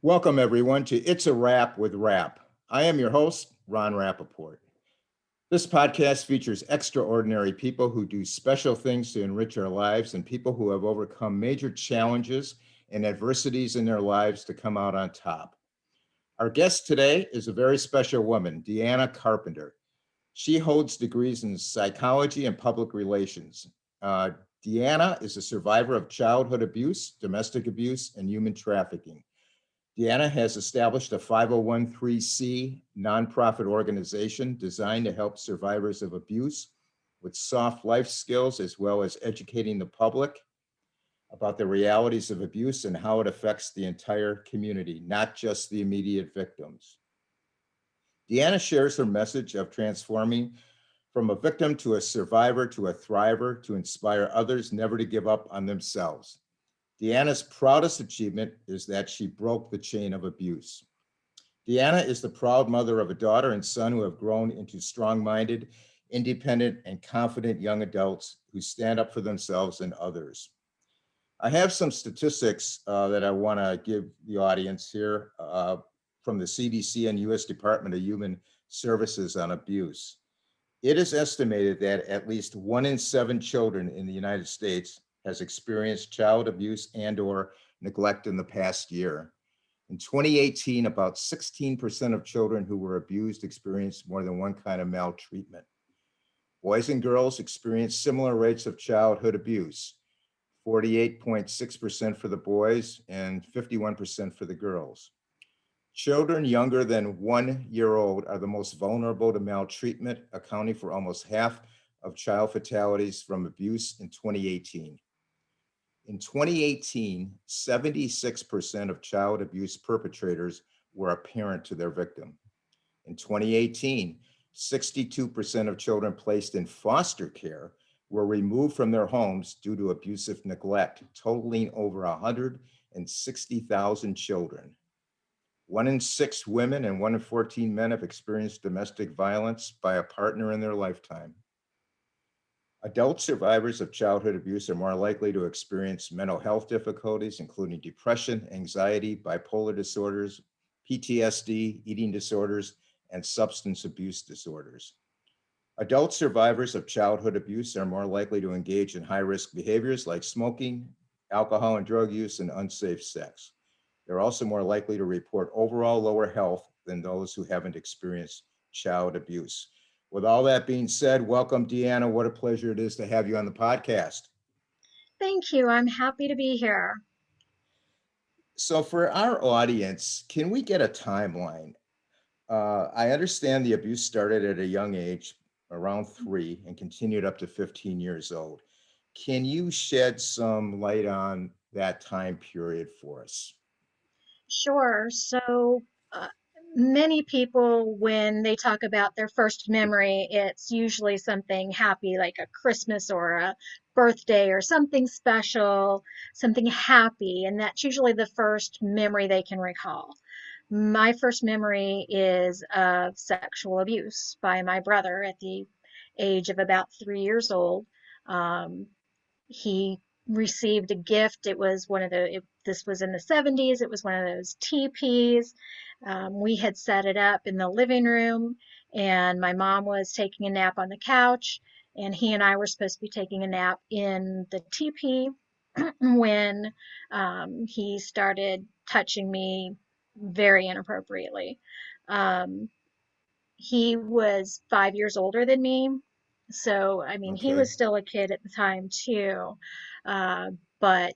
Welcome, everyone, to It's a Wrap with Rap. I am your host, Ron Rappaport. This podcast features extraordinary people who do special things to enrich our lives and people who have overcome major challenges and adversities in their lives to come out on top. Our guest today is a very special woman, Deanna Carpenter. She holds degrees in psychology and public relations. Uh, Deanna is a survivor of childhood abuse, domestic abuse, and human trafficking. Deanna has established a 501(c) nonprofit organization designed to help survivors of abuse with soft life skills, as well as educating the public about the realities of abuse and how it affects the entire community, not just the immediate victims. Deanna shares her message of transforming from a victim to a survivor to a thriver to inspire others never to give up on themselves. Deanna's proudest achievement is that she broke the chain of abuse. Deanna is the proud mother of a daughter and son who have grown into strong-minded, independent, and confident young adults who stand up for themselves and others. I have some statistics that I want to give the audience here from the CDC and U.S. Department of Human Services on abuse. It is estimated that at least 1 in 7 children in the United States has experienced child abuse and/or neglect in the past year. In 2018, about 16% of children who were abused experienced more than one kind of maltreatment. Boys and girls experienced similar rates of childhood abuse, 48.6% for the boys and 51% for the girls. Children younger than 1 year old are the most vulnerable to maltreatment, accounting for almost half of child fatalities from abuse in 2018. In 2018, 76% of child abuse perpetrators were a parent to their victim. In 2018, 62% of children placed in foster care were removed from their homes due to abusive neglect, totaling over 160,000 children. 1 in 6 women and 1 in 14 men have experienced domestic violence by a partner in their lifetime. Adult survivors of childhood abuse are more likely to experience mental health difficulties, including depression, anxiety, bipolar disorders, PTSD, eating disorders, and substance abuse disorders. Adult survivors of childhood abuse are more likely to engage in high-risk behaviors like smoking, alcohol and drug use, and unsafe sex. They're also more likely to report overall lower health than those who haven't experienced child abuse. With all that being said, welcome, Deanna. What a pleasure it is to have you on the podcast. Thank you. I'm happy to be here. So for our audience, can we get a timeline? I understand the abuse started at a young age, around 3, and continued up to 15 years old. Can you shed some light on that time period for us? Sure. Uh, Many people, when they talk about their first memory, it's usually something happy, like a Christmas or a birthday or something special, something happy. And that's usually the first memory they can recall. My first memory is of sexual abuse by my brother at the age of about 3 years old. Um, he received a gift. It was this was in the 70s. It was one of those teepees. We had set it up in the living room, and my mom was taking a nap on the couch, and he and I were supposed to be taking a nap in the teepee when he started touching me very inappropriately. Um, he was 5 years older than me, so, I mean, he Okay. was still a kid at the time too. Uh, but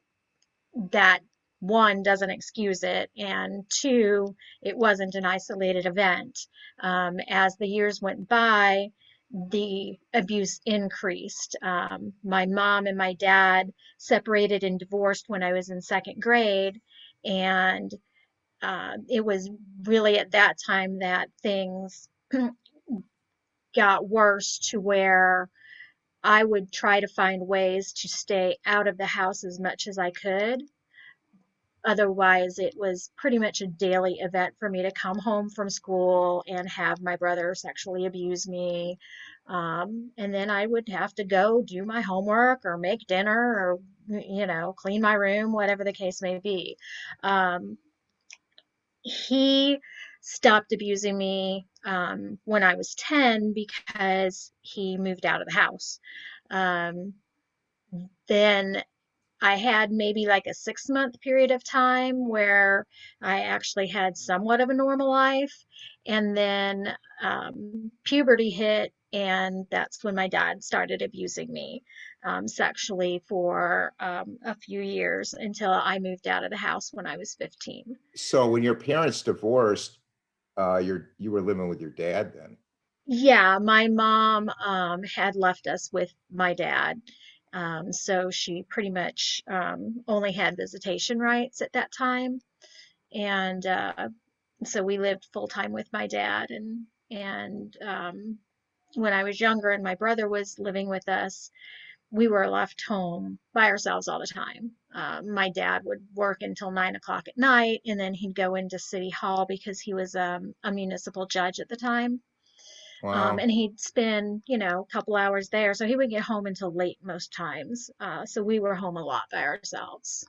that, one, doesn't excuse it, and two, it wasn't an isolated event. As the years went by, the abuse increased. My mom and my dad separated and divorced when I was in second grade, and it was really at that time that things got worse to where I would try to find ways to stay out of the house as much as I could. Otherwise, it was pretty much a daily event for me to come home from school and have my brother sexually abuse me. And then I would have to go do my homework or make dinner or, clean my room, whatever the case may be. Um, he stopped abusing me when I was 10 because he moved out of the house. Um, then I had maybe like a 6 month period of time where I actually had somewhat of a normal life. And then puberty hit, and that's when my dad started abusing me sexually for a few years until I moved out of the house when I was 15. So when your parents divorced, you were living with your dad then? Yeah, my mom had left us with my dad. So she pretty much only had visitation rights at that time. And so we lived full time with my dad. And when I was younger and my brother was living with us, we were left home by ourselves all the time. My dad would work until 9 o'clock at night, and then he'd go into City Hall because he was a municipal judge at the time. Wow. And he'd spend, a couple hours there. So he would get home until late most times. So we were home a lot by ourselves.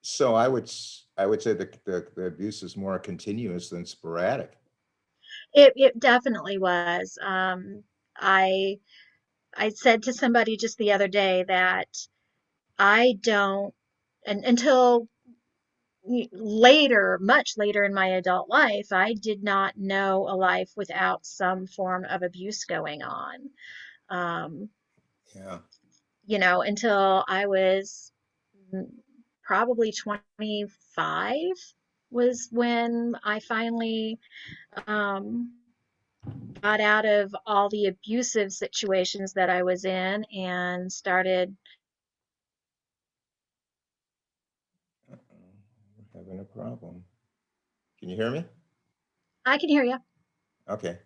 So I would say the abuse is more continuous than sporadic. It definitely was. I I said to somebody just the other day that I don't, and until later, much later in my adult life, I did not know a life without some form of abuse going on. Um, Yeah. until I was mm, probably 25 was when I finally um, got out of all the abusive situations that I was in and started. We're having a problem. Can you hear me? I can hear you. Okay.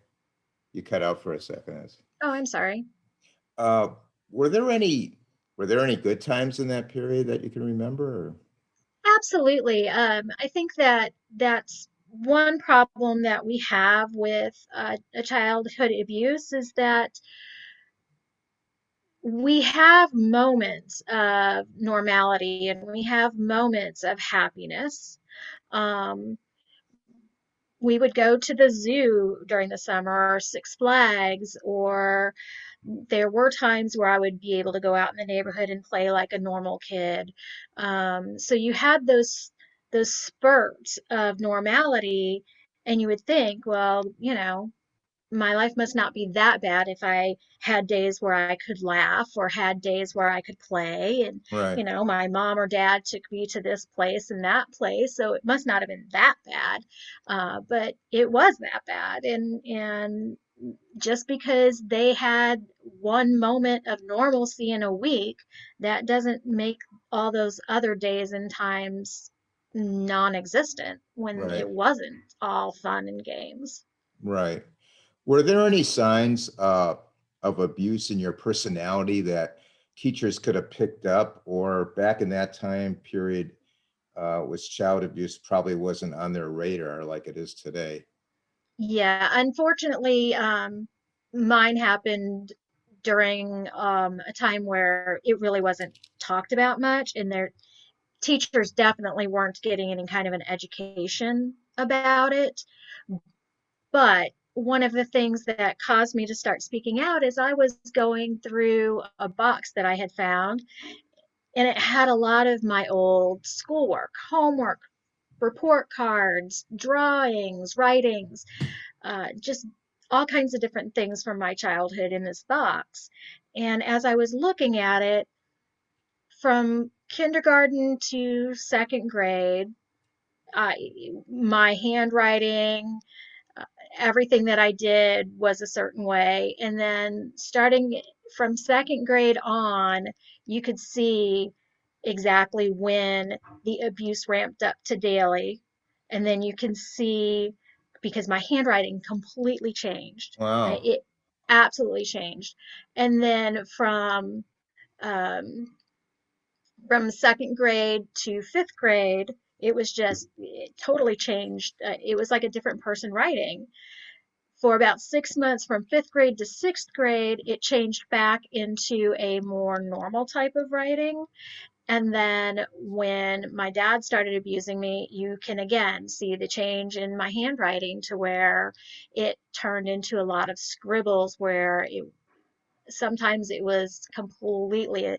You cut out for a second. Oh, I'm sorry. Uh, were there any good times in that period that you can remember? Or? Absolutely. I think that that's one problem that we have with a childhood abuse is that we have moments of normality and we have moments of happiness. Um, we would go to the zoo during the summer or Six Flags, or there were times where I would be able to go out in the neighborhood and play like a normal kid. So you had those spurts of normality, and you would think, well, my life must not be that bad if I had days where I could laugh or had days where I could play. And, Right. my mom or dad took me to this place and that place, so it must not have been that bad. But it was that bad. And just because they had one moment of normalcy in a week, that doesn't make all those other days and times non-existent when Right. it wasn't all fun and games. Right. Were there any signs of abuse in your personality that teachers could have picked up, or back in that time period, was child abuse probably wasn't on their radar like it is today? Yeah, unfortunately, mine happened during a time where it really wasn't talked about much, and their teachers definitely weren't getting any kind of an education about it. But one of the things that caused me to start speaking out is I was going through a box that I had found, and it had a lot of my old schoolwork, homework, report cards, drawings, writings, just all kinds of different things from my childhood in this box. And as I was looking at it, from kindergarten to second grade, my handwriting, uh, everything that I did was a certain way. And then starting from second grade on, you could see exactly when the abuse ramped up to daily. And then you can see because my handwriting completely changed. Wow. It absolutely changed. And then um, from second grade to fifth grade, it totally changed. It was like a different person writing. For about 6 months from fifth grade to sixth grade, it changed back into a more normal type of writing. And then when my dad started abusing me, you can again see the change in my handwriting to where it turned into a lot of scribbles where sometimes it was completely,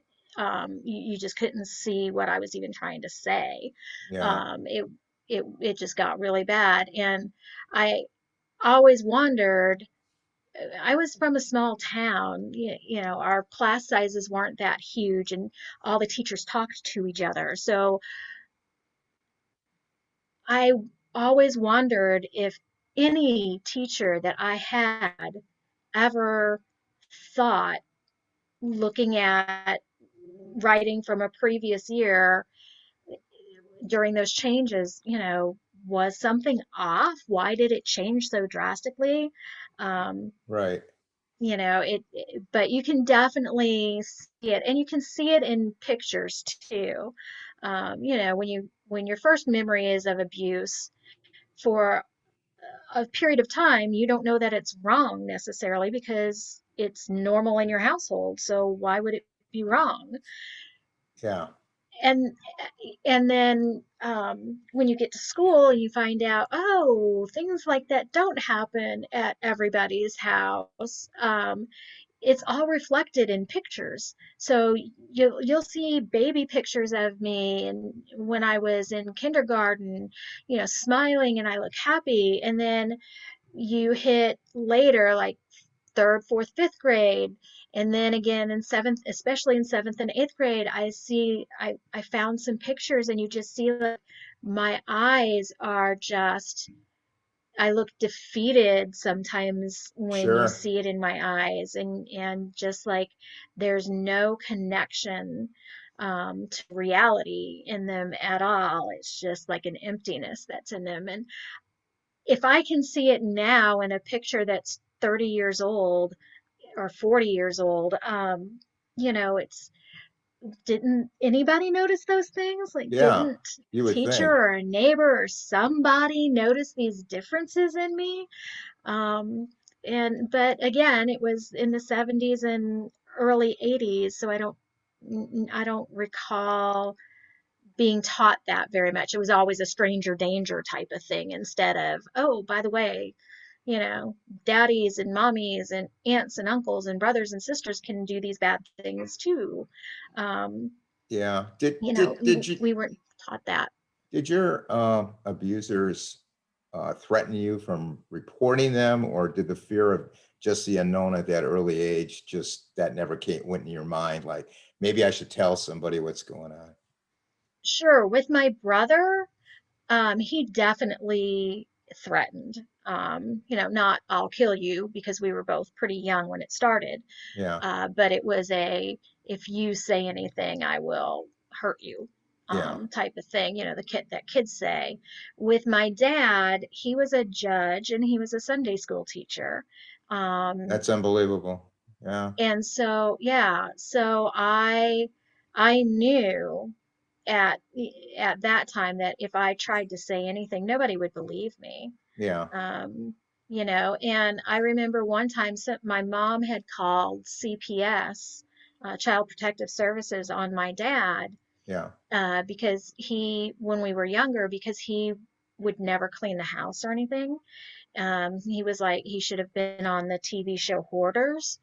you just couldn't see what I was even trying to say. Yeah. It just got really bad. And I always wondered, I was from a small town, our class sizes weren't that huge and all the teachers talked to each other. So I always wondered if any teacher that I had ever thought, looking at writing from a previous year during those changes, was something off? Why did it change so drastically? Um, Right. but you can definitely see it, and you can see it in pictures too. When your first memory is of abuse for a period of time, you don't know that it's wrong necessarily because it's normal in your household. So why would it be wrong? Yeah. and and then when you get to school, you find out, oh, things like that don't happen at everybody's house. It's all reflected in pictures. So you'll see baby pictures of me and when I was in kindergarten, smiling and I look happy. And then you hit later, like third, fourth, fifth grade. And then again in seventh, especially in seventh and eighth grade, I found some pictures and you just see that my eyes are just, I look defeated sometimes when you Sure. see it in my eyes, and just like there's no connection to reality in them at all. It's just like an emptiness that's in them. And if I can see it now in a picture that's 30 years old or 40 years old, it's, didn't anybody notice those things? Like, Yeah. didn't You would teacher think. or a neighbor or somebody notice these differences in me? Um, but again, it was in the 70s and early 80s, so I don't recall being taught that very much. It was always a stranger danger type of thing instead of, oh, by the way, you know, daddies and mommies and aunts and uncles and brothers and sisters can do these bad things too. Um, Yeah. Did you we weren't taught that. did your abusers threaten you from reporting them, or did the fear of just the unknown at that early age just that never went in your mind? Like maybe I should tell somebody what's going on. Sure, with my brother, he definitely threatened, not I'll kill you because we were both pretty young when it started. Yeah. But it was if you say anything, I will hurt you, Yeah. type of thing, the kid that kids say. With my dad, he was a judge and he was a Sunday school teacher. Um, That's unbelievable. Yeah. and so, yeah, so I knew at at that time that if I tried to say anything, nobody would believe me. Yeah. Um, and I remember one time my mom had called CPS, Child Protective Services, on my dad, Yeah. because when we were younger, because he would never clean the house or anything. He was like, he should have been on the TV show Hoarders.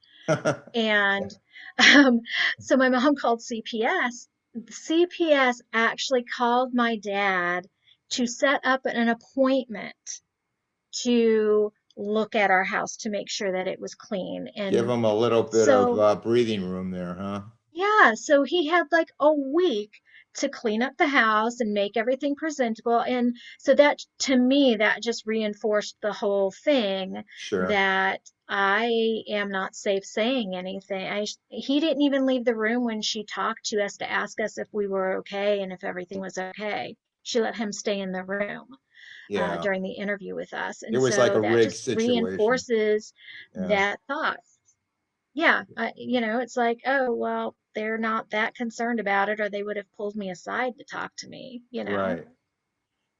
And um, so my mom called CPS. CPS actually called my dad to set up an appointment to look at our house to make sure that it was clean. Give And them a little bit of so, breathing room there, huh? yeah, so he had like a week to clean up the house and make everything presentable. And so that, to me, that just reinforced the whole thing Sure. that I am not safe saying anything. He didn't even leave the room when she talked to us to ask us if we were okay and if everything was okay. She let him stay in the room Yeah. during the interview with us. It And was like so a that rigged just situation. reinforces Yeah. that thought. Yeah, it's like, oh, well, they're not that concerned about it, or they would have pulled me aside to talk to me. Right.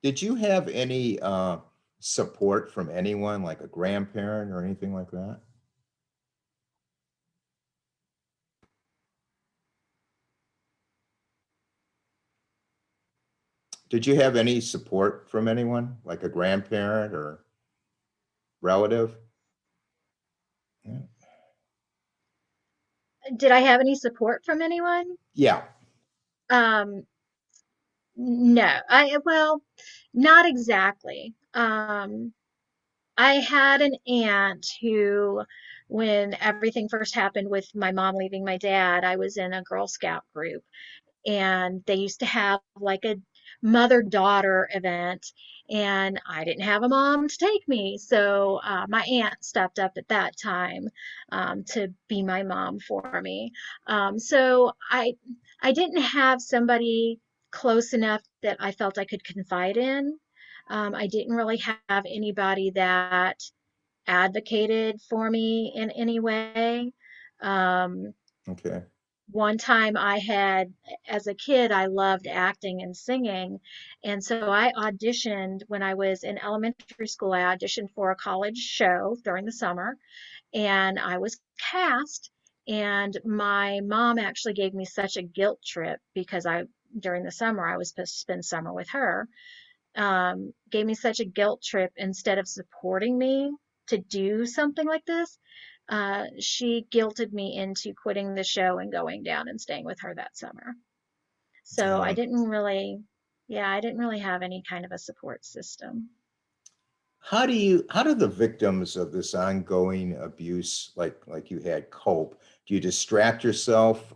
Did you have any support from anyone, like a grandparent or anything like that? Did you have any support from anyone, like a grandparent or relative? Yeah. Did I have any support from anyone? Yeah. Um, no, well, not exactly. I had an aunt who, when everything first happened with my mom leaving my dad, I was in a Girl Scout group, and they used to have like a mother-daughter event, and I didn't have a mom to take me, so my aunt stepped up at that time to be my mom for me. So I didn't have somebody close enough that I felt I could confide in. I didn't really have anybody that advocated for me in any way. Um, Okay. One time as a kid, I loved acting and singing. And so I auditioned when I was in elementary school. I auditioned for a college show during the summer, and I was cast. And my mom actually gave me such a guilt trip because during the summer, I was supposed to spend summer with her, gave me such a guilt trip instead of supporting me to do something like this. She guilted me into quitting the show and going down and staying with her that summer. So Um, I didn't really have any kind of a support system. how do the victims of this ongoing abuse, like you had, cope? Do you distract yourself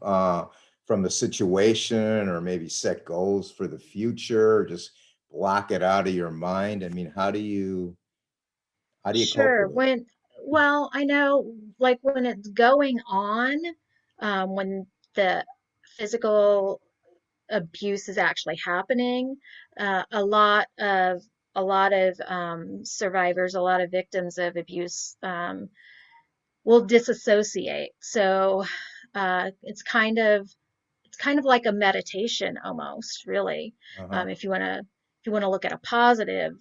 from the situation, or maybe set goals for the future, or just block it out of your mind? I mean, how do you cope Sure. with it? Well, I know, like when it's going on, when the physical abuse is actually happening, a lot of survivors, a lot of victims of abuse will disassociate. So it's kind of like a meditation almost, really. Uh-huh. If you want to look at a positive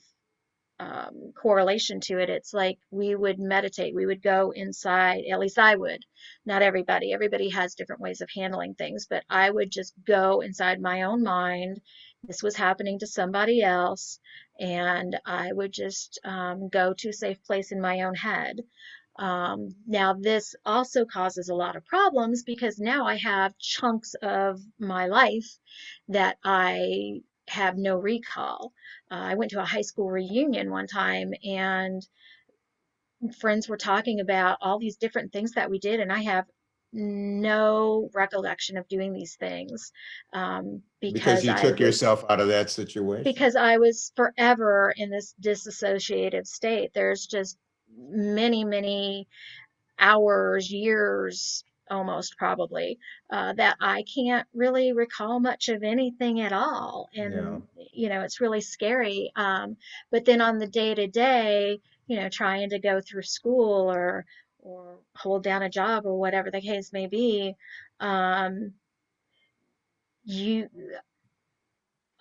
correlation to it, it's like we would meditate. We would go inside, at least I would. Not everybody. Everybody has different ways of handling things, but I would just go inside my own mind. This was happening to somebody else, and I would just go to a safe place in my own head. Now, this also causes a lot of problems because now I have chunks of my life that I have no recall. I went to a high school reunion one time, and friends were talking about all these different things that we did, and I have no recollection of doing these things Because you took yourself out of that situation. because I was forever in this disassociative state. There's just many hours, years, almost probably, that I can't really recall much of anything at all. Yeah. And, it's really scary. But then on the day to day, trying to go through school or hold down a job or whatever the case may be, um, you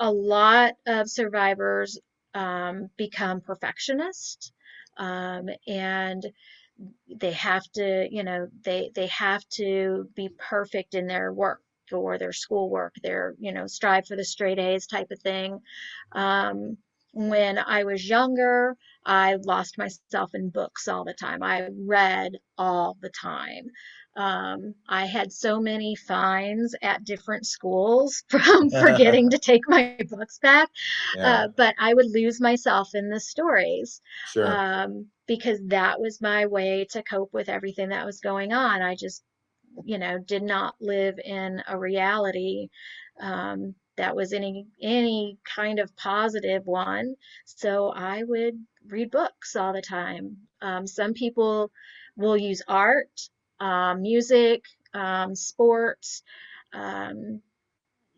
a lot of survivors become perfectionists, and they have to, they have to be perfect in their work or their schoolwork. They're, strive for the straight A's type of thing. Um, when I was younger, I lost myself in books all the time. I read all the time. I had so many fines at different schools from forgetting to take my books back, Yeah, but I would lose myself in the stories sure. because that was my way to cope with everything that was going on. I just, did not live in a reality that was any kind of positive one. So I would read books all the time. Some people will use art, music, sports. Um,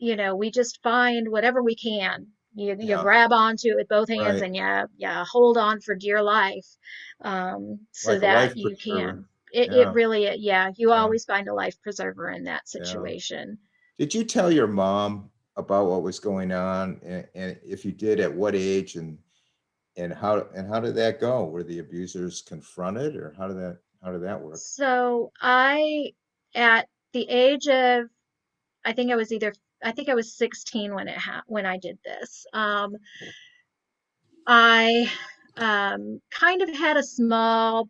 we just find whatever we can. You Yeah, grab onto it with both hands right. and you hold on for dear life, so Like a that life you preserver. can. It Yeah, really, you yeah, always find a life preserver in that yeah. situation. Did you tell your mom about what was going on? And if you did, at what age, and how did that go? Were the abusers confronted, or how did that work? So at the age of, I think I was either I think I was 16 when I did this. I kind of had a small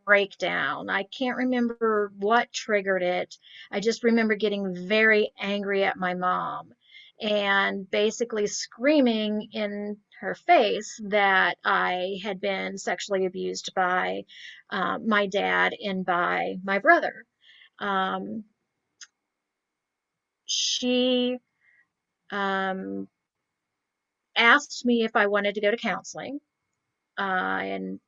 breakdown. I can't remember what triggered it. I just remember getting very angry at my mom and basically screaming in her face that I had been sexually abused by my dad and by my brother. Um, she um, asked me if I wanted to go to counseling, and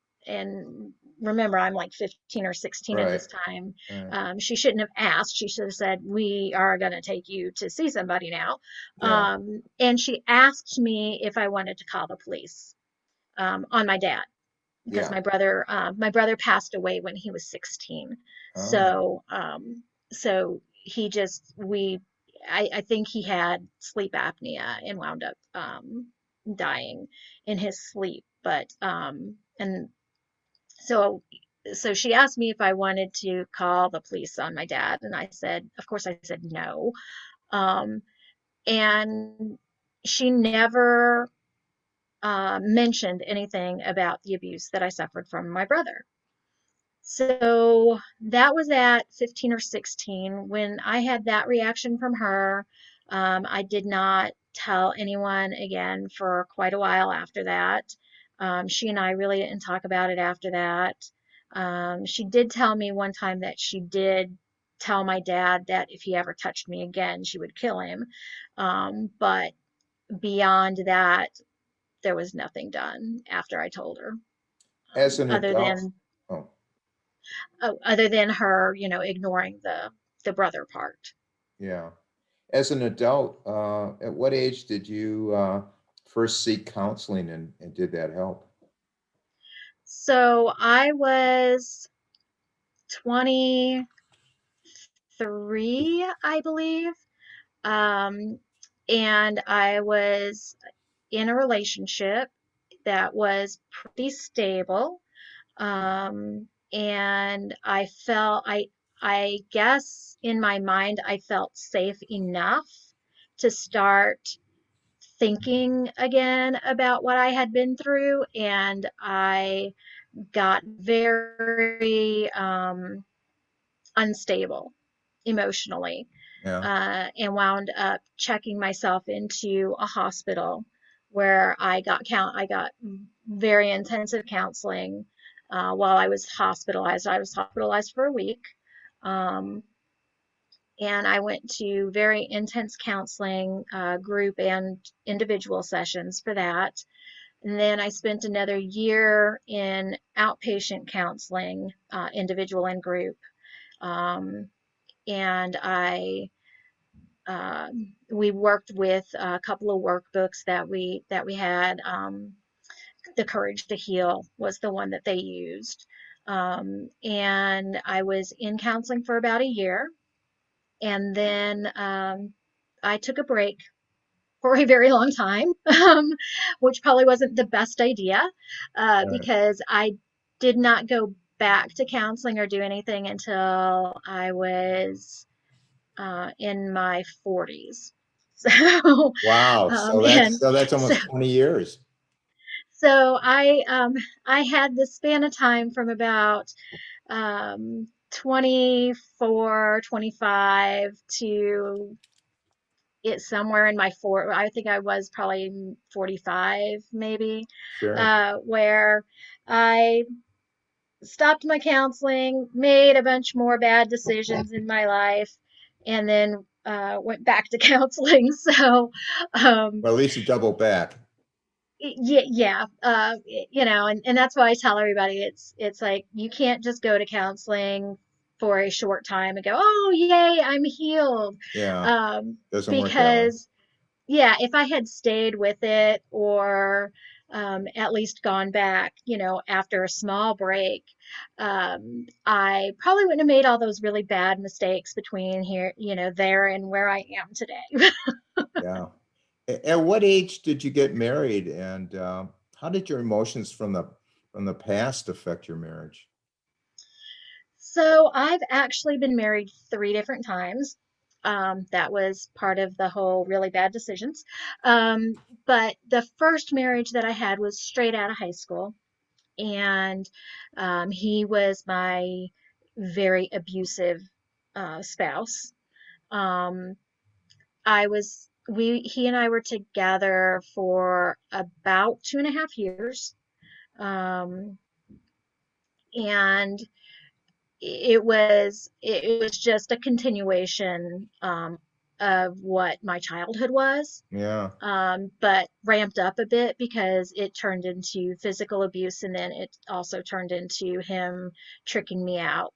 remember, I'm like 15 or 16 at Right. this time. Right. She shouldn't have asked. She should have said, "We are going to take you to see somebody now." Yeah. And she asked me if I wanted to call the police on my dad because Yeah. my brother passed away when he was 16. Oh, So he just we I think he had sleep apnea and wound up dying in his sleep. But and so she asked me if I wanted to call the police on my dad, and I said, of course, I said no. Um, and she never mentioned anything about the abuse that I suffered from my brother. So that was at 15 or 16. When I had that reaction from her, I did not tell anyone again for quite a while after that. She and I really didn't talk about it after that. She did tell me one time that she did tell my dad that if he ever touched me again, she would kill him. But beyond that, there was nothing done after I told her, as an other adult, than oh, her, ignoring the brother part. yeah. As an adult, at what age did you first seek counseling and did that help? So I was 23, I believe. Um, and I was in a relationship that was pretty stable. And I guess in my mind, I felt safe enough to start thinking again about what I had been through, and I got very unstable emotionally, Yeah. and wound up checking myself into a hospital where I got very intensive counseling while I was hospitalized. I was hospitalized for a week. Um, and I went to very intense counseling, group and individual sessions for that. And then I spent another year in outpatient counseling, individual and group. Um, and we worked with a couple of workbooks that we had. The Courage to Heal was the one that they used. And I was in counseling for about a year. And then I took a break for a very long time, which probably wasn't the best idea, Right. because I did not go back to counseling or do anything until I was in my 40s. So, Wow. and So that's so almost 20 years. so I had this span of time from about 24, 25 to it somewhere in my I think I was probably 45 maybe, Sure. where I stopped my counseling, made a bunch more bad decisions in my life, and then went back to counseling. So, um, Well, at least you double back. yeah, yeah, and that's why I tell everybody it's like you can't just go to counseling for a short time and go, oh, yay, I'm healed, Yeah. Doesn't work that way. because yeah, if I had stayed with it or at least gone back, after a small break, I probably wouldn't have made all those really bad mistakes between here, there and where I am today. Yeah. At what age did you get married, and how did your emotions from the past affect your marriage? So I've actually been married 3 different times. That was part of the whole really bad decisions. But the first marriage that I had was straight out of high school, and he was my very abusive spouse. Um, he and I were together for about 2.5 years. Um, and it was just a continuation of what my childhood was, Yeah. but ramped up a bit because it turned into physical abuse, and then it also turned into him tricking me out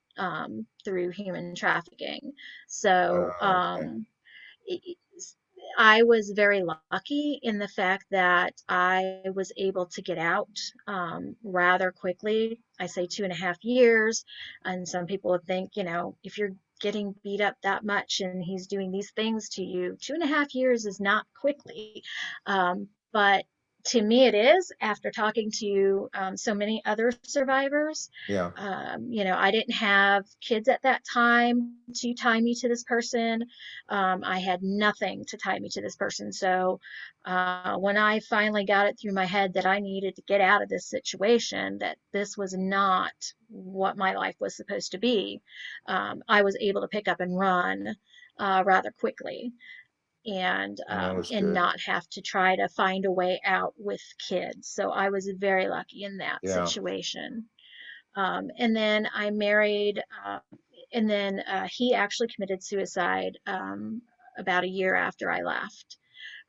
through human trafficking. So Okay. I was very lucky in the fact that I was able to get out rather quickly. I say 2.5 years, and some people would think, if you're getting beat up that much and he's doing these things to you, 2.5 years is not quickly. But to me, it is after talking to so many other survivors. Yeah. I didn't have kids at that time to tie me to this person. I had nothing to tie me to this person. So when I finally got it through my head that I needed to get out of this situation, that this was not what my life was supposed to be, I was able to pick up and run rather quickly, And that was and good. not have to try to find a way out with kids. So I was very lucky in that Yeah. situation. And then I married, and then he actually committed suicide about a year after I left.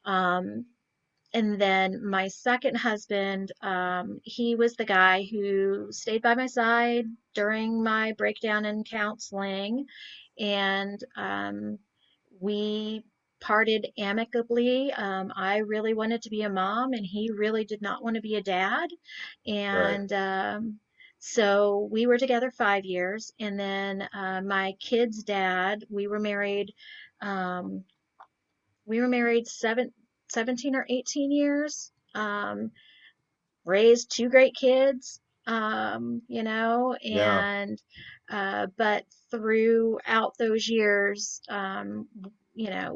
Um, and then my second husband, he was the guy who stayed by my side during my breakdown in counseling, and we parted amicably. I really wanted to be a mom, and he really did not want to be a dad. Right. And so we were together 5 years, and then my kid's dad, um, we were married 17 or 18 years, raised two great kids, Yeah. and but throughout those years,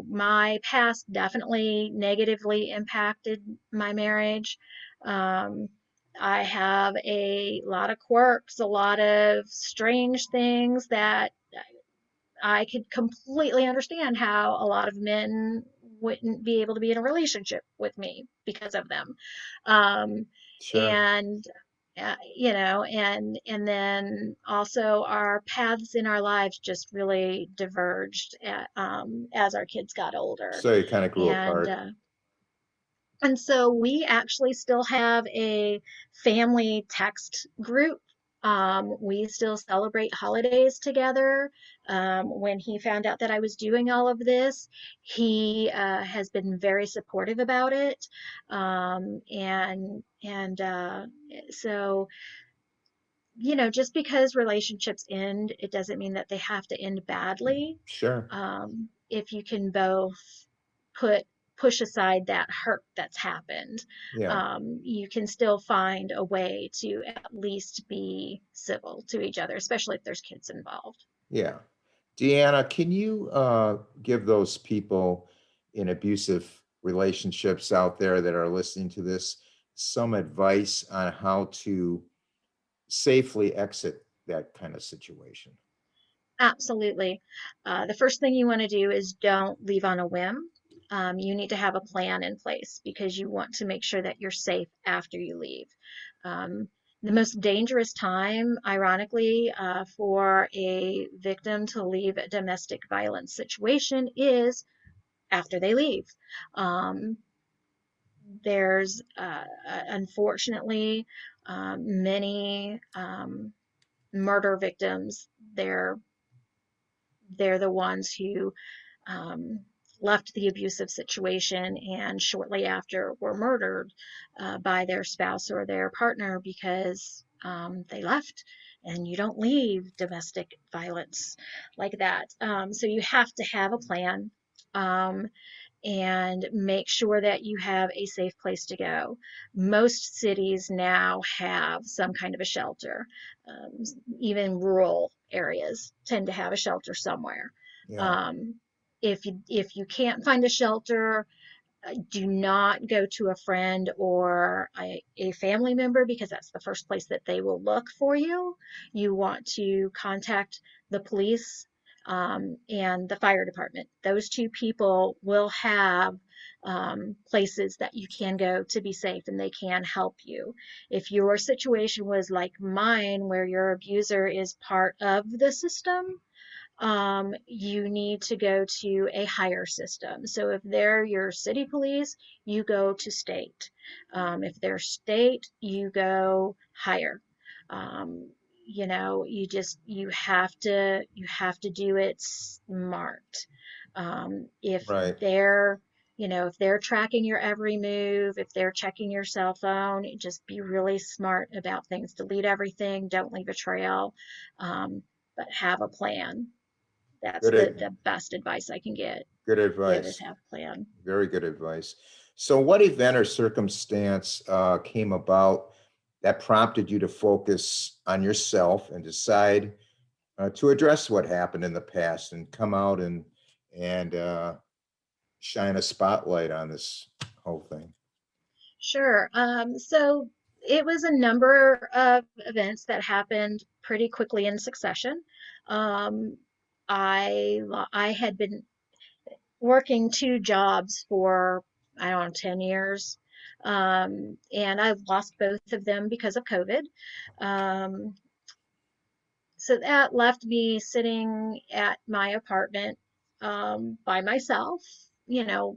my past definitely negatively impacted my marriage. Um, I have a lot of quirks, a lot of strange things that I could completely understand how a lot of men wouldn't be able to be in a relationship with me because of them. Um, Sure. and and then also our paths in our lives just really diverged as our kids got older. So you kind of grew And apart. so we actually still have a family text group. We still celebrate holidays together. When he found out that I was doing all of this, he has been very supportive about it. So just because relationships end, it doesn't mean that they have to end badly. Sure. If you can both put push aside that hurt that's happened, Yeah. you can still find a way to at least be civil to each other, especially if there's kids involved. Yeah. Deanna, can you give those people in abusive relationships out there that are listening to this some advice on how to safely exit that kind of situation? Absolutely. The first thing you want to do is don't leave on a whim. You need to have a plan in place because you want to make sure that you're safe after you leave. Um, the most dangerous time, ironically, for a victim to leave a domestic violence situation is after they leave. Um, there's unfortunately many murder victims. They're the ones who um, left the abusive situation and shortly after were murdered by their spouse or their partner because they left. And you don't leave domestic violence like that. So you have to have a plan. Um, and make sure that you have a safe place to go. Most cities now have some kind of a shelter. Even rural areas tend to have a shelter somewhere. Yeah. Um, if you can't find a shelter, do not go to a friend or a family member, because that's the first place that they will look for you. You want to contact the police and the fire department. Those two people will have places that you can go to be safe, and they can help you. If your situation was like mine, where your abuser is part of the system, you need to go to a higher system. So if they're your city police, you go to state. If they're state, you go higher. Um, you have to do it smart. If Right. they're if they're tracking your every move, if they're checking your cell phone, just be really smart about things. Delete everything, don't leave a trail, but have a plan. That's Good, the best advice I can good give is advice. have a plan. Very good advice. So, what event or circumstance came about that prompted you to focus on yourself and decide to address what happened in the past and come out and shine a spotlight on this whole thing? Sure. So it was a number of events that happened pretty quickly in succession. Um, I had been working two jobs for, I don't know, 10 years. And I've lost both of them because of COVID. Um, so that left me sitting at my apartment by myself,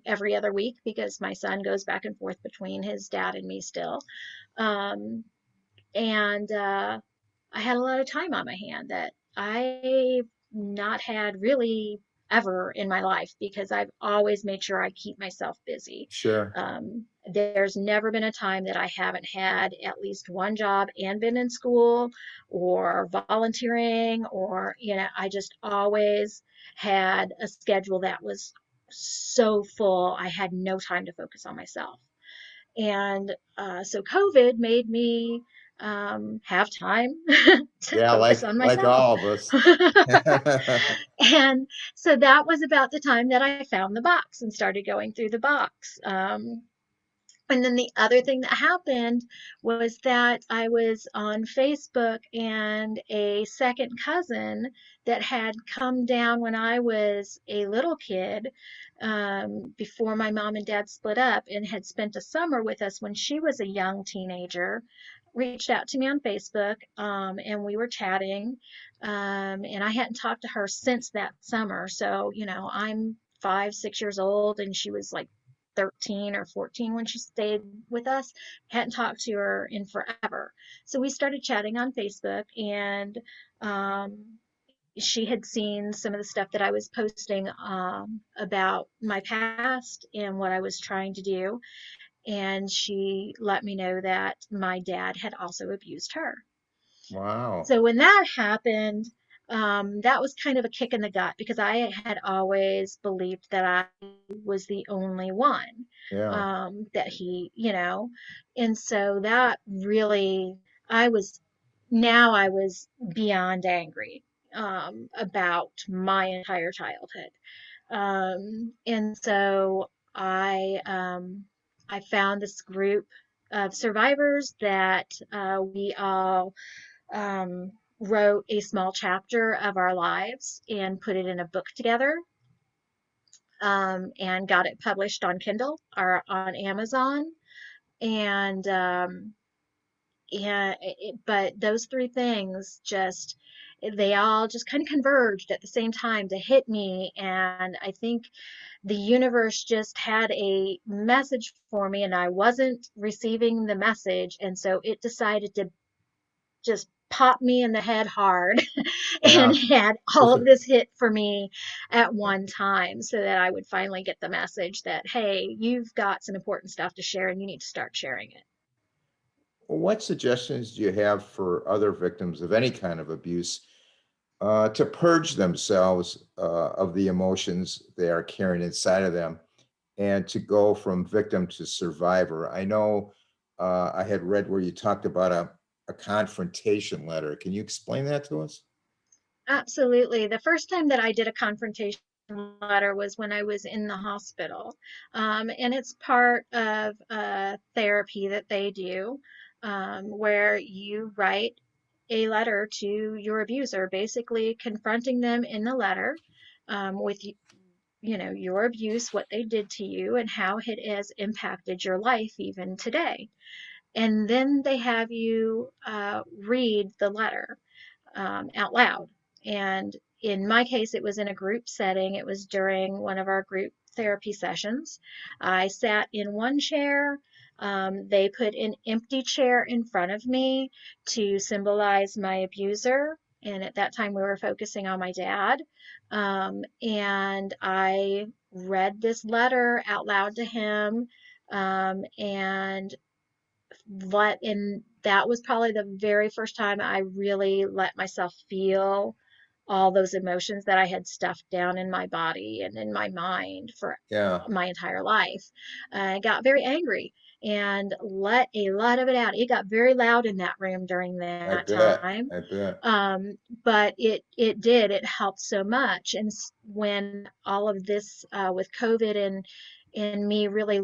every other week, because my son goes back and forth between his dad and me still. Um, and I had a lot of time on my hand that I've not had really ever in my life, because I've always made sure I keep myself busy. Sure. There's never been a time that I haven't had at least one job and been in school or volunteering, or, I just always had a schedule that was so full, I had no time to focus on myself. And so COVID made me have time to Yeah, focus on like myself. all of us. And so that was about the time that I found the box and started going through the box. And then the other thing that happened was that I was on Facebook, and a second cousin that had come down when I was a little kid, before my mom and dad split up, and had spent a summer with us when she was a young teenager, reached out to me on Facebook, and we were chatting. And I hadn't talked to her since that summer. So, I'm 5, 6 years old, and she was like 13 or 14 when she stayed with us. Hadn't talked to her in forever. So we started chatting on Facebook, and um, she had seen some of the stuff that I was posting about my past and what I was trying to do. And she let me know that my dad had also abused her. Wow. So when that happened, that was kind of a kick in the gut, because I had always believed that I was the only one Yeah. that and so that really, I was, now I was beyond angry about my entire childhood. And so I found this group of survivors that we all wrote a small chapter of our lives and put it in a book together, and got it published on Kindle or on Amazon. And but those three things just, they all just kind of converged at the same time to hit me. And I think the universe just had a message for me, and I wasn't receiving the message. And so it decided to just popped me in the head hard and Yeah. had all This of is- this hit for me at one time, so that I would finally get the message that, hey, you've got some important stuff to share and you need to start sharing it. what suggestions do you have for other victims of any kind of abuse to purge themselves of the emotions they are carrying inside of them and to go from victim to survivor? I know I had read where you talked about a confrontation letter. Can you explain that to us? Absolutely. The first time that I did a confrontation letter was when I was in the hospital. And it's part of therapy that they do, where you write a letter to your abuser, basically confronting them in the letter, with your abuse, what they did to you, and how it has impacted your life even today. And then they have you read the letter out loud. And in my case, it was in a group setting. It was during one of our group therapy sessions. I sat in one chair. They put an empty chair in front of me to symbolize my abuser. And at that time, we were focusing on my dad. And I read this letter out loud to him. And that was probably the very first time I really let myself feel all those emotions that I had stuffed down in my body and in my mind for Yeah, my entire life. I got very angry and let a lot of it out. It got very loud in that room during I that bet. time. I bet. But it helped so much. And when all of this with COVID and me really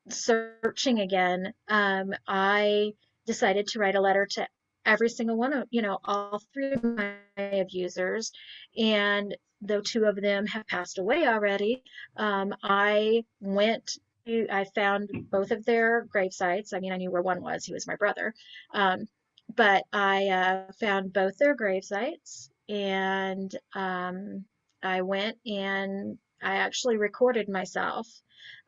searching again, I decided to write a letter to every single one of, all three of my abusers. And though two of them have passed away already, I found both of their grave sites. I mean, I knew where one was, he was my brother. Um, but I found both their grave sites, and I went and I actually recorded myself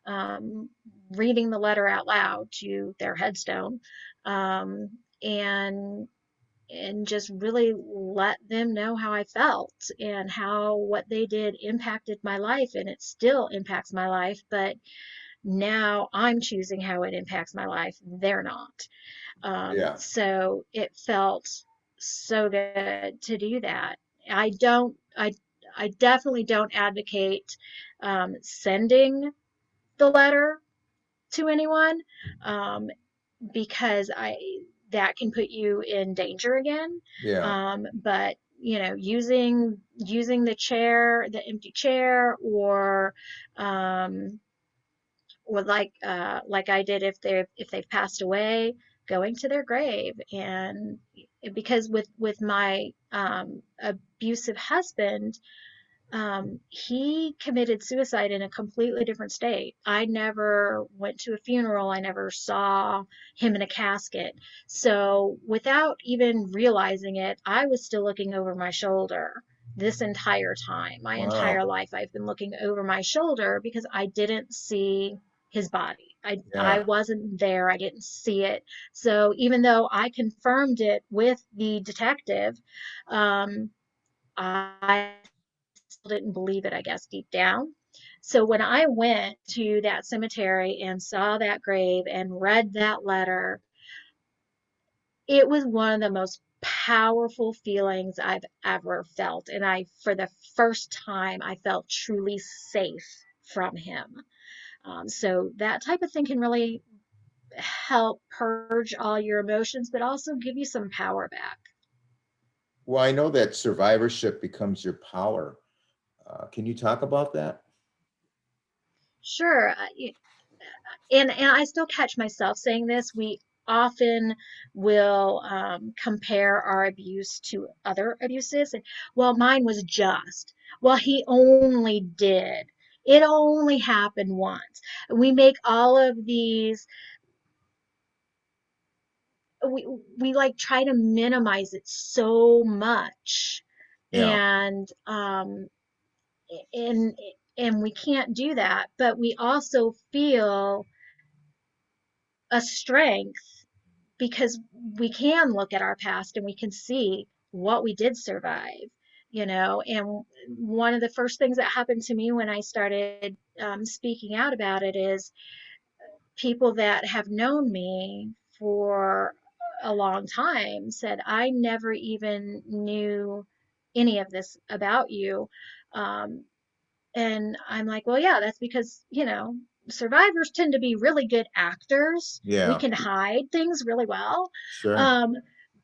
um, reading the letter out loud to their headstone, um, and just really let them know how I felt and how what they did impacted my life, and it still impacts my life, but now I'm choosing how it impacts my life. They're not. Yeah. So it felt so good to do that. I don't, I definitely don't advocate sending the letter to anyone, um, because that can put you in danger again. Yeah. But using the chair, the empty chair, um, or like I did if they've passed away, going to their grave. And because with my abusive husband, he committed suicide in a completely different state. I never went to a funeral. I never saw him in a casket. So without even realizing it, I was still looking over my shoulder this entire time. My Wow. entire life, I've been looking over my shoulder because I didn't see his body. I Yeah. wasn't there. I didn't see it. So even though I confirmed it with the detective, I still didn't believe it, I guess, deep down. So when I went to that cemetery and saw that grave and read that letter, it was one of the most powerful feelings I've ever felt. And for the first time, I felt truly safe from him. So that type of thing can really help purge all your emotions, but also give you some power back. Well, I know that survivorship becomes your power. Can you talk about that? Sure. And I still catch myself saying this. We often will compare our abuse to other abuses. And, well, mine was just. Well, he only did. It only happened once. We make all of these. We we like try to minimize it so much, Yeah. and and and we can't do that. But we also feel a strength because we can look at our past and we can see what we did survive, and one of the first things that happened to me when I started speaking out about it is people that have known me for a long time said, I never even knew any of this about you. um, and I'm like, well, yeah, that's because, survivors tend to be really good actors. We Yeah. can hide things really well. Sure. Um,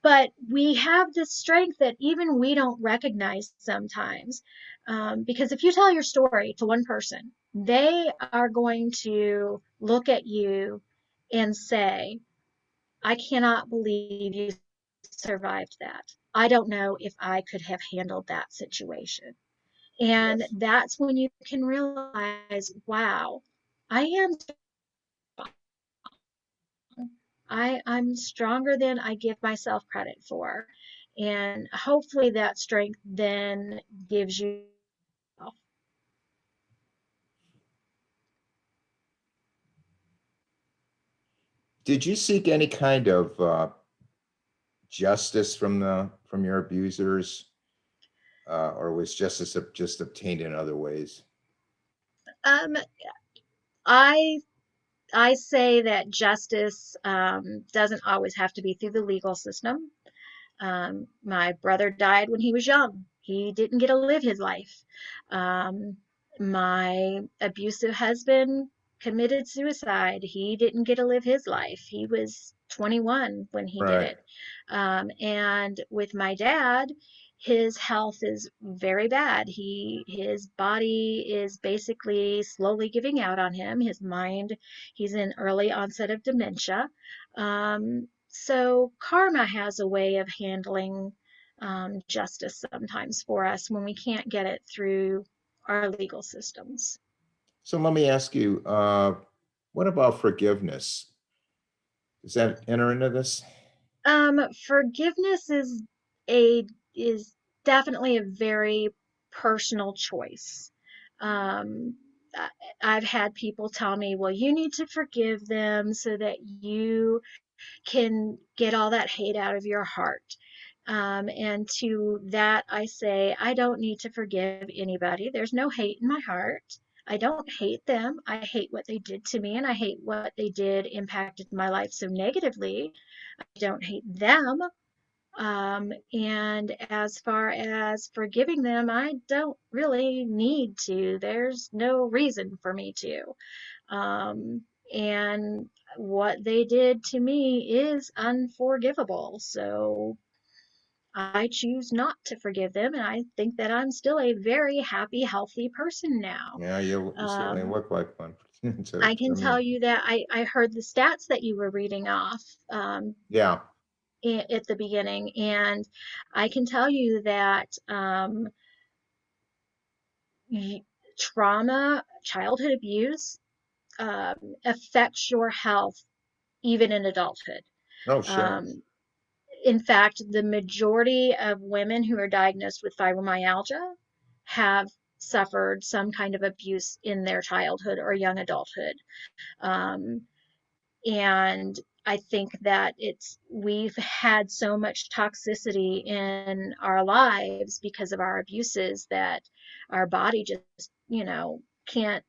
but we have this strength that even we don't recognize sometimes. Because if you tell your story to one person, they are going to look at you and say, I cannot believe you survived that. I don't know if I could have handled that situation. And Yes. that's when you can realize, wow, I am I'm stronger than I give myself credit for. And hopefully that strength then gives you. Did you seek any kind of justice from your abusers, or was justice just obtained in other ways? Um, I I say that justice doesn't always have to be through the legal system. My brother died when he was young. He didn't get to live his life. Um, my abusive husband committed suicide. He didn't get to live his life. He was 21 when he did Right. it. And with my dad, his health is very bad. His body is basically slowly giving out on him. His mind, he's in early onset of dementia. So karma has a way of handling justice sometimes for us when we can't get it through our legal systems. So let me ask you, what about forgiveness? Does that enter into this? Forgiveness a is definitely a very personal choice. Um, I- I've had people tell me, well, you need to forgive them so that you can get all that hate out of your heart. And to that, I say, I don't need to forgive anybody. There's no hate in my heart. I don't hate them. I hate what they did to me, and I hate what they did impacted my life so negatively. I don't hate them. And as far as forgiving them, I don't really need to. There's no reason for me to. And what they did to me is unforgivable. So I choose not to forgive them. And I think that I'm still a very happy, healthy person now. Yeah, you certainly Um, look like one I to can tell me. you that I heard the stats that you were reading off Yeah. at the beginning. And I can tell you that trauma, childhood abuse, affects your health even in adulthood. Oh, sure. Um, in fact, the majority of women who are diagnosed with fibromyalgia have suffered some kind of abuse in their childhood or young adulthood. Um, and I think that we've had so much toxicity in our lives because of our abuses that our body just, can't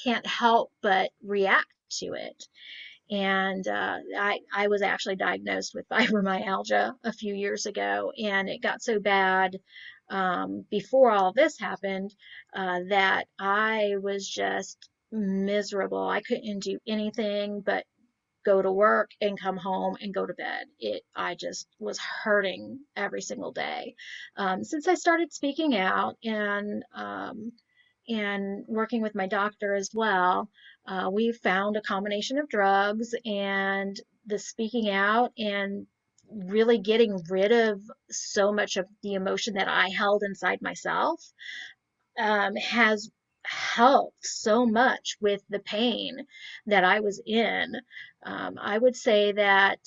can't help but react to it. And I was actually diagnosed with fibromyalgia a few years ago, and it got so bad before all this happened that I was just miserable. I couldn't do anything but go to work and come home and go to bed. I just was hurting every single day. Since I started speaking out and working with my doctor as well, we found a combination of drugs and the speaking out and really getting rid of so much of the emotion that I held inside myself has helped so much with the pain that I was in. I would say that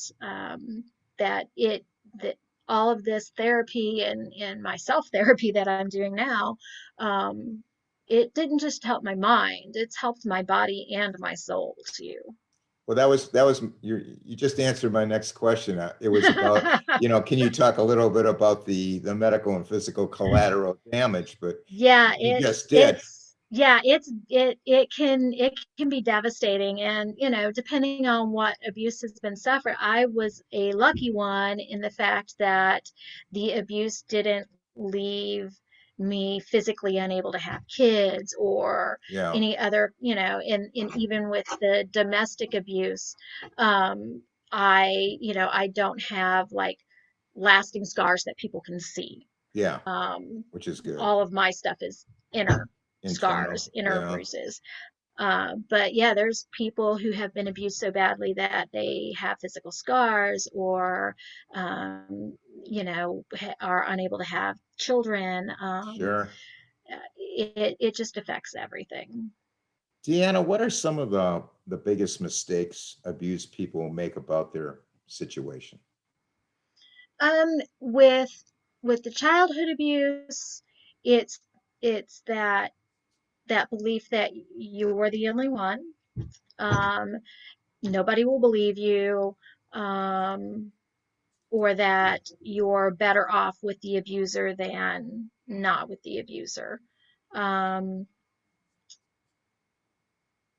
it that all of this therapy and my self therapy that I'm doing now, it didn't just help my mind; it's helped my body and my soul too. Well, you just answered my next question. It was about, can you talk a little bit about the medical and physical collateral damage? But Yeah, you just did. it can be devastating, and depending on what abuse has been suffered, I was a lucky one in the fact that the abuse didn't leave me physically unable to have kids or Yeah. any other, and even with the domestic abuse, I don't have like lasting scars that people can see. Yeah, Um, which is good. all of my stuff is inner Internal. scars, inner Yeah, bruises. But yeah, there's people who have been abused so badly that they have physical scars or, are unable to have children. sure. It just affects everything. Deanna, what are some of the biggest mistakes abused people make about their situation? With the childhood abuse, it's that belief that you're the only one. Um, Nobody will believe you. Um, or that you're better off with the abuser than not with the abuser. Um,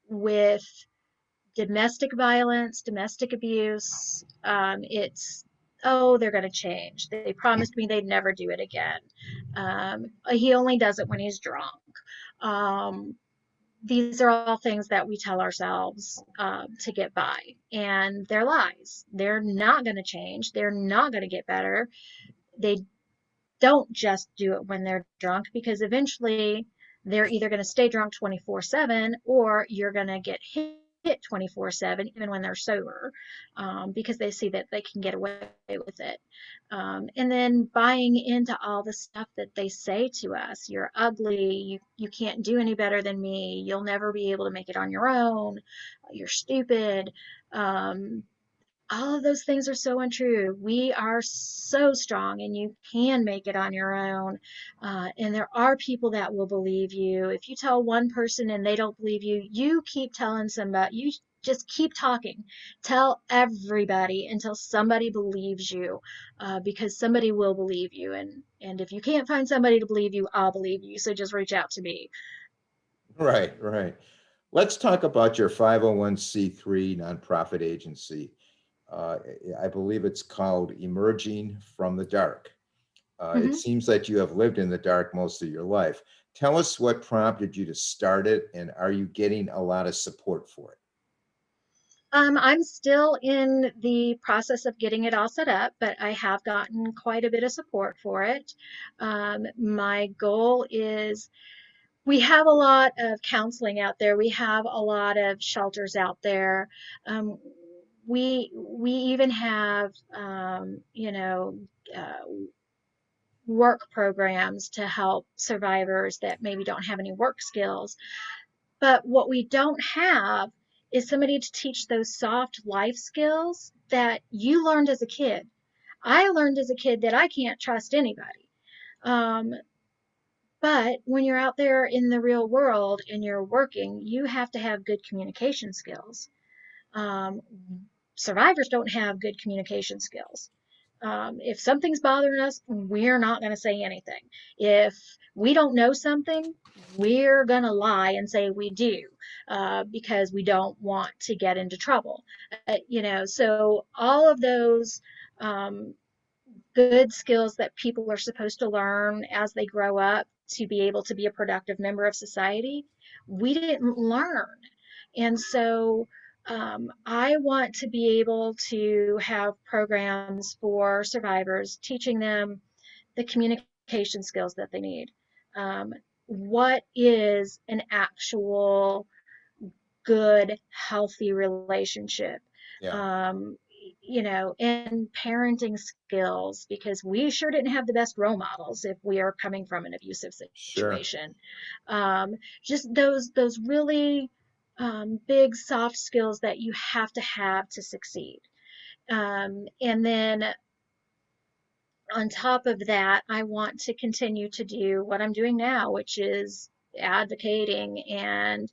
with domestic violence, domestic abuse, oh, they're going to change. They promised me they'd never do it again. He only does it when he's drunk. Um, these are all things that we tell ourselves to get by, and they're lies. They're not going to change. They're not going to get better. They don't just do it when they're drunk, because eventually they're either going to stay drunk 24/7 or you're going to get hit 24/7 even when they're sober, because they see that they can get away with it. And then buying into all the stuff that they say to us: you're ugly, you can't do any better than me, you'll never be able to make it on your own, you're stupid. All of those things are so untrue. We are so strong and you can make it on your own. And there are people that will believe you. If you tell one person and they don't believe you, you keep telling somebody, you just keep talking. Tell everybody until somebody believes you, because somebody will believe you. And if you can't find somebody to believe you, I'll believe you. So just reach out to me. Right, right. Let's talk about your 501c3 nonprofit agency. Uh, I believe it's called Emerging from the Dark. It Mhm. seems that you have lived in the dark most of your life. Tell us what prompted you to start it, and are you getting a lot of support for it? I'm still in the process of getting it all set up, but I have gotten quite a bit of support for it. My goal is, we have a lot of counseling out there. We have a lot of shelters out there. Um, we even have, uh, work programs to help survivors that maybe don't have any work skills. But what we don't have is somebody to teach those soft life skills that you learned as a kid. I learned as a kid that I can't trust anybody. Um, but when you're out there in the real world and you're working, you have to have good communication skills. Um, Survivors don't have good communication skills. If something's bothering us, we're not going to say anything. If we don't know something, we're going to lie and say we do, because we don't want to get into trouble. So all of those um, good skills that people are supposed to learn as they grow up to be able to be a productive member of society, we didn't learn. And so I want to be able to have programs for survivors teaching them the communication skills that they need. Um, what is an actual good, healthy relationship? Yeah, Um, and parenting skills, because we sure didn't have the best role models if we are coming from an abusive sure. situation. Um, just those really big soft skills that you have to succeed. And then on top of that, I want to continue to do what I'm doing now, which is advocating and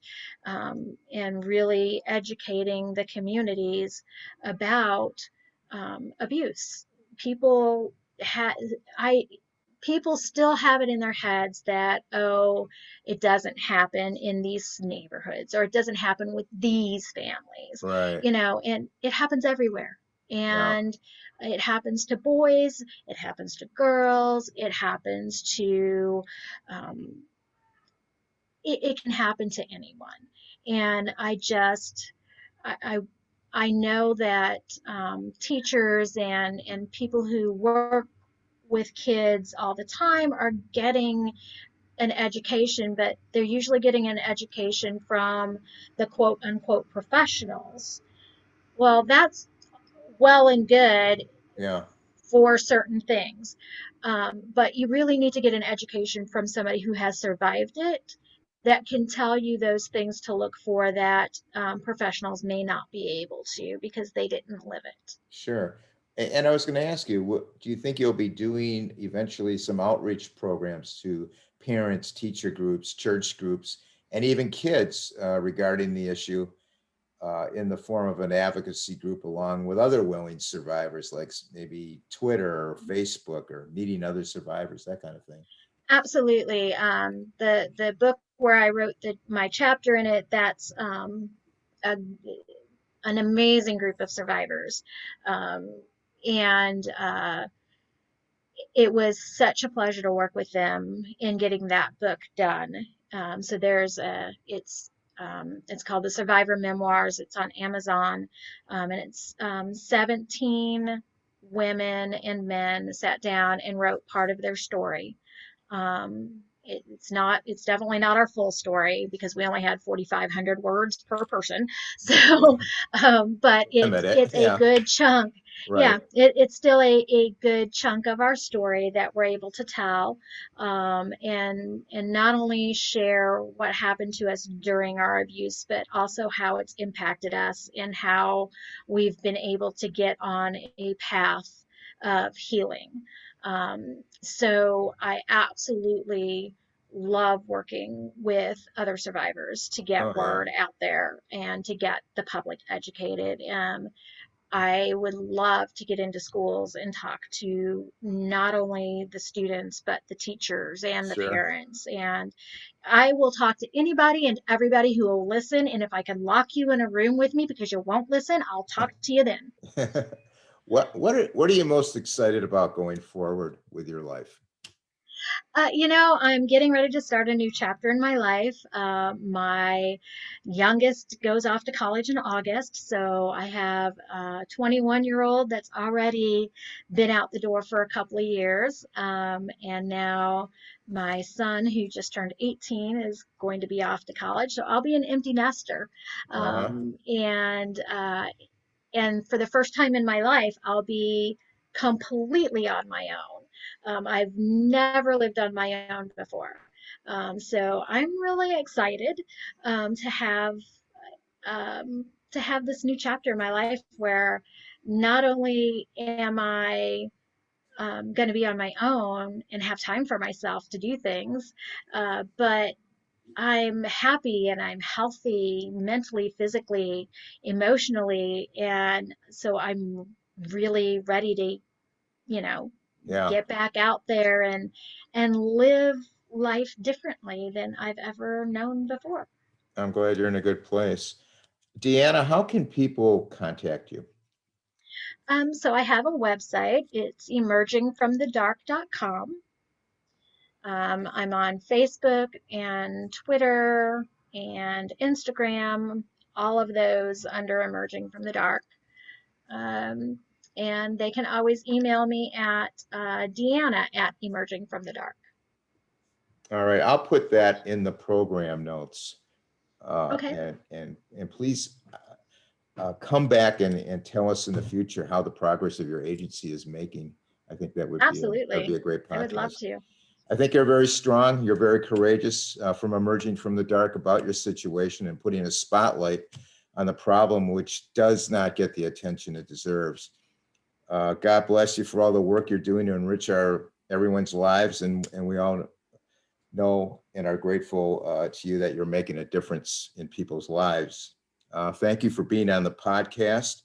really educating the communities about abuse. People ha- I People still have it in their heads that, oh, it doesn't happen in these neighborhoods, or it doesn't happen with these families, Right. and it happens everywhere. Yeah, And it happens to boys, it happens to girls, it happens to, um, it can happen to anyone. And I, I know that teachers and people who work with kids all the time are getting an education, but they're usually getting an education from the quote unquote professionals. Well, that's well and good Yeah, for certain things. But you really need to get an education from somebody who has survived it that can tell you those things to look for that professionals may not be able to because they didn't live it. sure. And I was going to ask you, what do you think you'll be doing eventually some outreach programs to parents, teacher groups, church groups, and even kids regarding the issue in the form of an advocacy group along with other willing survivors, like maybe Twitter or Facebook, or meeting other survivors, that kind of thing? Absolutely. The book where I wrote my chapter in it, that's a, an amazing group of survivors. Um, and it was such a pleasure to work with them in getting that book done. So it's called the Survivor Memoirs. It's on Amazon, and it's 17 women and men sat down and wrote part of their story. It's definitely not our full story because we only had 4,500 words per person. So, but Limit it. it's a Yeah, good chunk. right. Yeah, it's still a good chunk of our story that we're able to tell, and not only share what happened to us during our abuse, but also how it's impacted us and how we've been able to get on a path of healing. So I absolutely love working with other survivors to Oh get yeah, word out there and to get the public educated. I would love to get into schools and talk to not only the students, but the teachers and the sure. parents. And I will talk to anybody and everybody who will listen. And if I can lock you in a room with me because you won't listen, I'll talk to you then. What are you most excited about going forward with your life? I'm getting ready to start a new chapter in my life. My youngest goes off to college in August, so I have a 21-year-old that's already been out the door for a couple of years. And now my son, who just turned 18, is going to be off to college, so I'll be an empty nester. Uh-huh. And for the first time in my life, I'll be completely on my own. I've never lived on my own before. So I'm really excited um, to have to have this new chapter in my life where not only am I going to be on my own and have time for myself to do things, but I'm happy and I'm healthy mentally, physically, emotionally, and so I'm really ready to, you know, Yeah, get back out there and live life differently than I've ever known before. I'm glad you're in a good place. Deanna, how can people contact you? So I have a website. It's emergingfromthedark.com. I'm on Facebook and Twitter and Instagram, all of those under Emerging from the Dark. Um, and they can always email me at Deanna at Emerging from the Dark. All right, I'll put that in the program notes. Okay, And please come back and tell us in the future how the progress of your agency is making. I think that'd be absolutely. a great I would love podcast. to. I think you're very strong. You're very courageous from emerging from the dark about your situation and putting a spotlight on the problem, which does not get the attention it deserves. God bless you for all the work you're doing to enrich everyone's lives, and we all know and are grateful to you that you're making a difference in people's lives. Thank you for being on the podcast.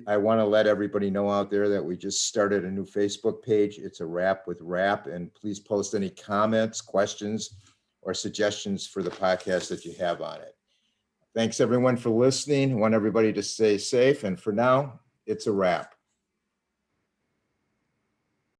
I want to let everybody know out there that we just started a new Facebook page. It's a Wrap with Rap, and please post any comments, questions, or suggestions for the podcast that you have on it. Thanks everyone for listening. I want everybody to stay safe. And for now, it's a wrap.